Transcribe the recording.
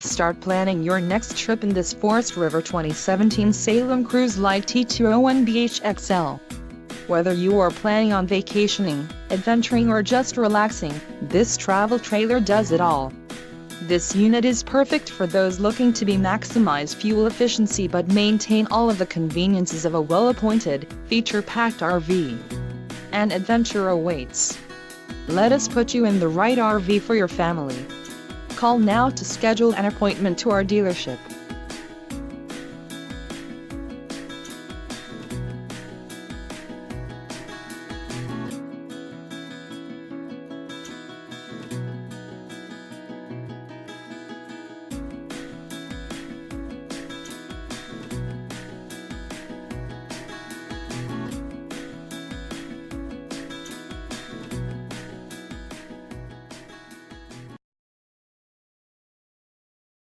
Start planning your next trip in this Forest River 2017 Salem Cruise Lite T201BHXL. Whether you are planning on vacationing, adventuring or just relaxing, this travel trailer does it all. This unit is perfect for those looking to maximize fuel efficiency but maintain all of the conveniences of a well-appointed, feature-packed RV. An adventure awaits. Let us put you in the right RV for your family. Call now to schedule an appointment to our dealership.